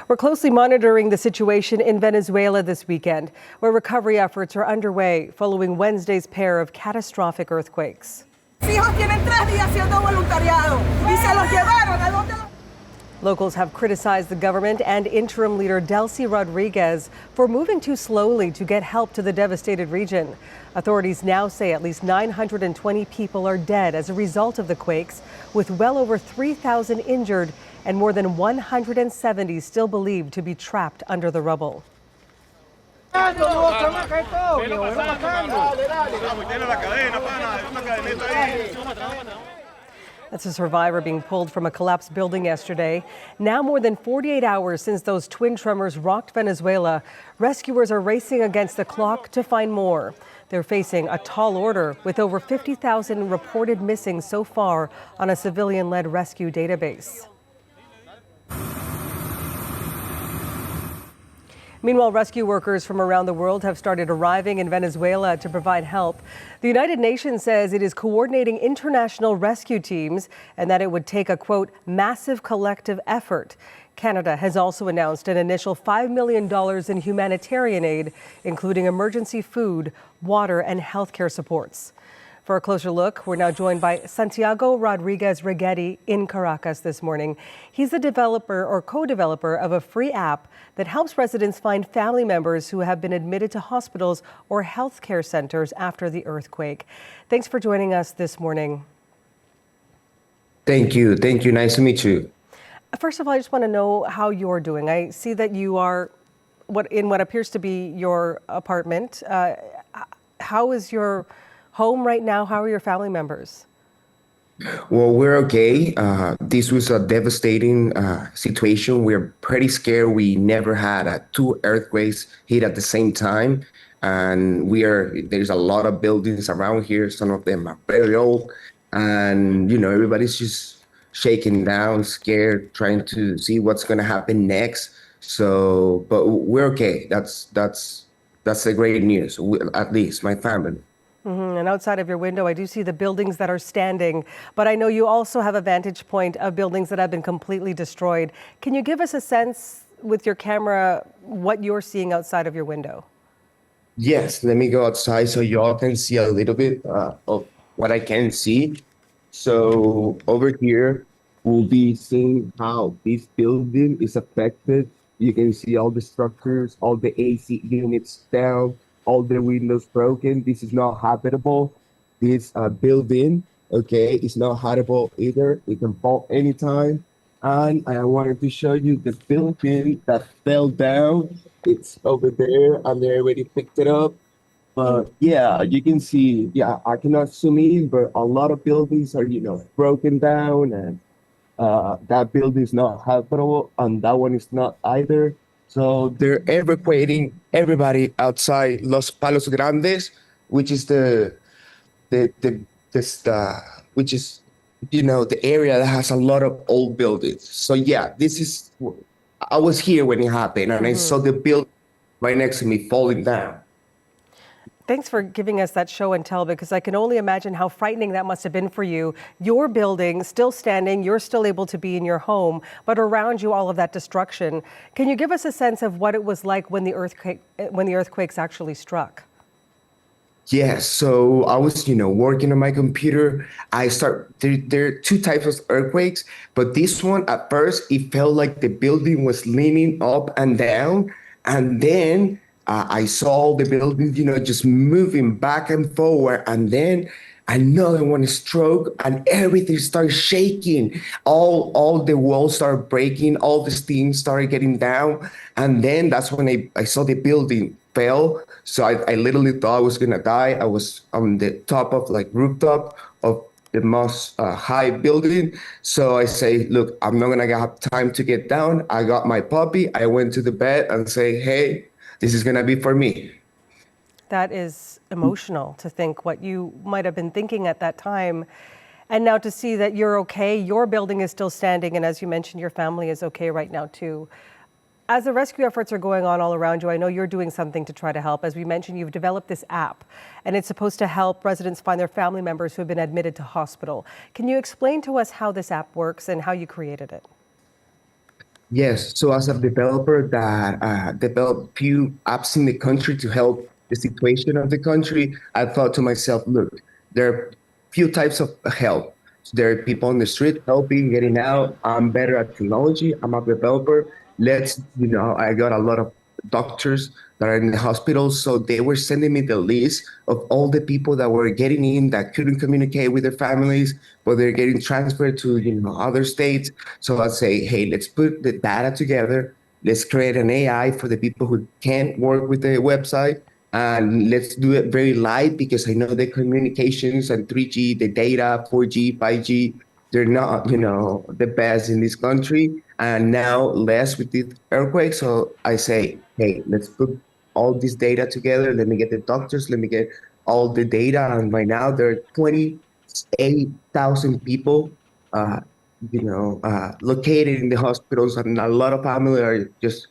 We're closely monitoring the situation in Venezuela this weekend, where recovery efforts are underway following Wednesday's pair of catastrophic earthquakes. Locals have criticized the government and interim leader Santiago Rodríguez for moving too slowly to get help to the devastated region. Authorities now say at least 920 people are dead as a result of the quakes, with well over 3,000 injured and more than 170 still believed to be trapped under the rubble. That's a survivor being pulled from a collapsed building yesterday. Now more than 48 hours since those twin tremors rocked Venezuela, rescuers are racing against the clock to find more. They're facing a tall order with over 50,000 reported missing so far on a civilian-led rescue database. Meanwhile, rescue workers from around the world have started arriving in Venezuela to provide help. The United Nations says it is coordinating international rescue teams and that it would take a, quote, massive collective effort. Canada has also announced an initial $5 million in humanitarian aid, including emergency food, water, and healthcare supports. For a closer look, we're now joined by Santiago Rodríguez Reggeti in Caracas this morning. He's the developer or co-developer of a free app that helps residents find family members who have been admitted to hospitals or healthcare centers after the earthquake. Thanks for joining us this morning. Thank you. Thank you. Nice to meet you. First of all, I just want to know how you're doing. I see that you are in what appears to be your apartment. How is your home right now? How are your family members? Well, we're okay. This was a devastating situation. We're pretty scared. We never had two earthquakes hit at the same time. And there's a lot of buildings around here. Some of them are very old. And, everybody's just shaking down, scared, trying to see what's going to happen next. But we're okay. That's the great news, at least my family. And outside of your window, I do see the buildings that are standing, but I know you also have a vantage point of buildings that have been completely destroyed. Can you give us a sense with your camera what you're seeing outside of your window? Yes, let me go outside so y'all can see a little bit of what I can see. So over here, we'll be seeing how this building is affected. You can see all the structures, all the AC units down, all the windows broken. This is not habitable. This building, okay, is not habitable either. It can fall anytime. And I wanted to show you the building that fell down. It's over there, and they already picked it up. But yeah, you can see, I cannot zoom in, but a lot of buildings are, broken down, and that building is not habitable, and that one is not either. So they're evacuating everybody outside Los Palos Grandes, which is the area that has a lot of old buildings. So yeah, I was here when it happened, and I saw the building right next to me falling down. Thanks for giving us that show and tell, because I can only imagine how frightening that must have been for you. Your building still standing, you're still able to be in your home, but around you, all of that destruction. Can you give us a sense of what it was like when the earthquakes actually struck? Yes, so I was, working on my computer. There are two types of earthquakes, but this one, at first, it felt like the building was leaning up and down, and then I saw the building, just moving back and forward, and then another one struck, and everything started shaking. All the walls started breaking, all the steam started getting down, and then that's when I saw the building fell. So I literally thought I was gonna die. I was on the top of rooftop of the most high building. So I say, look, I'm not gonna have time to get down. I got my puppy. I went to the bed and say, hey, this is going to be for me. That is emotional to think what you might have been thinking at that time. And now to see that you're okay, your building is still standing. And as you mentioned, your family is okay right now, too. As the rescue efforts are going on all around you, I know you're doing something to try to help. As we mentioned, you've developed this app, and it's supposed to help residents find their family members who have been admitted to hospital. Can you explain to us how this app works and how you created it? Yes, so as a developer that developed few apps in the country to help the situation of the country, I thought to myself, look, there are few types of help. So there are people on the street helping, getting out. I'm better at technology. I'm a developer. I got a lot of doctors that are in the hospitals, so they were sending me the list of all the people that were getting in that couldn't communicate with their families, but they're getting transferred to other states. So I'd say, hey, let's put the data together. Let's create an AI for the people who can't work with the website. And let's do it very light because I know the communications and 3G, the data, 4G, 5G, they're not, the best in this country. And now less with the earthquake. So I say, hey, let's put all this data together. Let me get the doctors. Let me get all the data. And right now there are 28,000 people uh, located in the hospitals, and a lot of families are just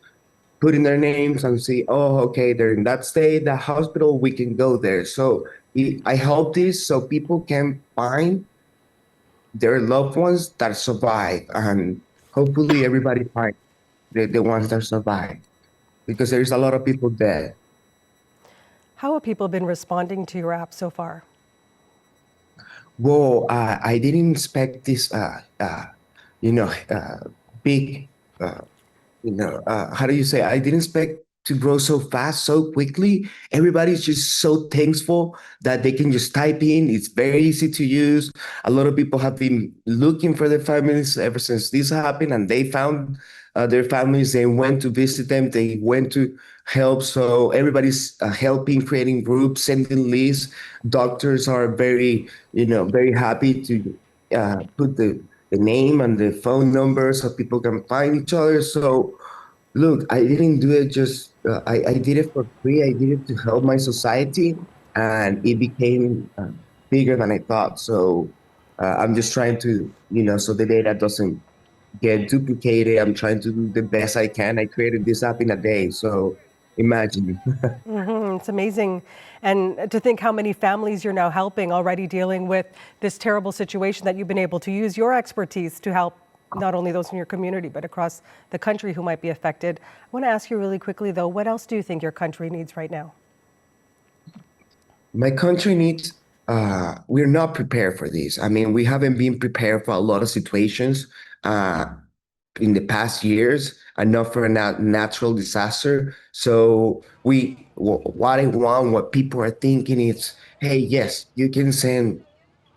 putting their names and say, oh, okay, they're in that state, that hospital, we can go there. So I hope this so people can find their loved ones that survive, and hopefully everybody find the ones that survive because there's a lot of people dead. How have people been responding to your app so far? Well, I didn't expect this, you know, big how do you say? I didn't expect to grow so fast, so quickly. Everybody's just so thankful that they can just type in. It's very easy to use. A lot of people have been looking for their families ever since this happened, and they found their families. They went to visit them. They went to help. So everybody's helping, creating groups, sending lists. Doctors are very happy to put the name and the phone number so people can find each other. So, look, I didn't do it just, I did it for free. I did it to help my society, and it became bigger than I thought. So, I'm just trying to, so the data doesn't get duplicated. I'm trying to do the best I can. I created this app in a day. So, imagine. It's amazing. And to think how many families you're now helping already dealing with this terrible situation, that you've been able to use your expertise to help not only those in your community, but across the country who might be affected. I want to ask you really quickly, though, what else do you think your country needs right now? My country needs, we're not prepared for this. I mean, we haven't been prepared for a lot of situations uh, in the past years, enough for a natural disaster. So what I want, what people are thinking is, hey, yes, you can send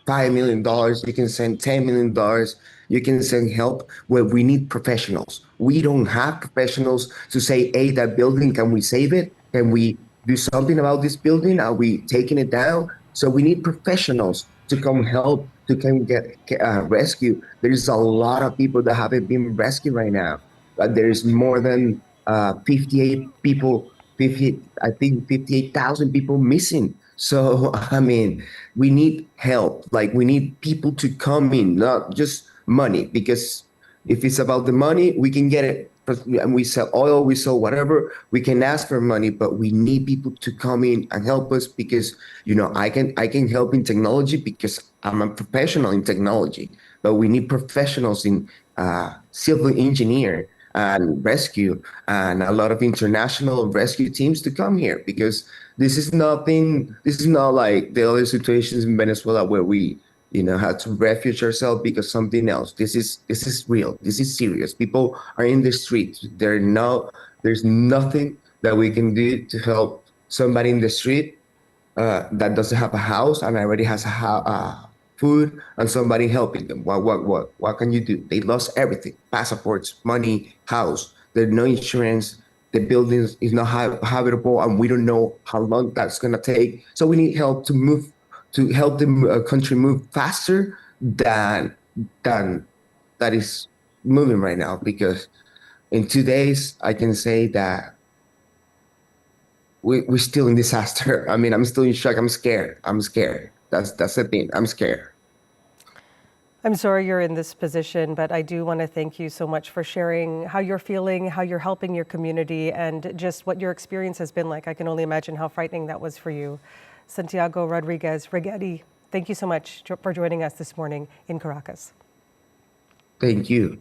$5 million, you can send $10 million, you can send help. Where we need professionals. We don't have professionals to say, hey, that building, can we save it? Can we do something about this building? Are we taking it down? So we need professionals to come help, to come get rescue. There's a lot of people that haven't been rescued right now. There's more than 58 people, 50, I think 58,000 people missing. So, I mean, we need help. Like, we need people to come in, not just money, because if it's about the money, we can get it. And we sell oil, we sell whatever. We can ask for money, but we need people to come in and help us because I can help in technology because I'm a professional in technology. But we need professionals in civil engineer and rescue, and a lot of international rescue teams to come here because this is nothing. This is not like the other situations in Venezuela where we, had to refuge ourselves because something else. This is real. This is serious. People are in the streets. There's nothing that we can do to help somebody in the street that doesn't have a house and already has food and somebody helping them. What can you do? They lost everything: passports, money, house. There's no insurance. The building is not habitable, and we don't know how long that's gonna take. So we need help to help the country move faster than that is moving right now. Because in 2 days, I can say that we're still in disaster. I mean, I'm still in shock. I'm scared. I'm scared. That's the thing. I'm scared. I'm sorry you're in this position, but I do want to thank you so much for sharing how you're feeling, how you're helping your community, and just what your experience has been like. I can only imagine how frightening that was for you. Santiago Rodríguez Reggeti, thank you so much for joining us this morning in Caracas. Thank you.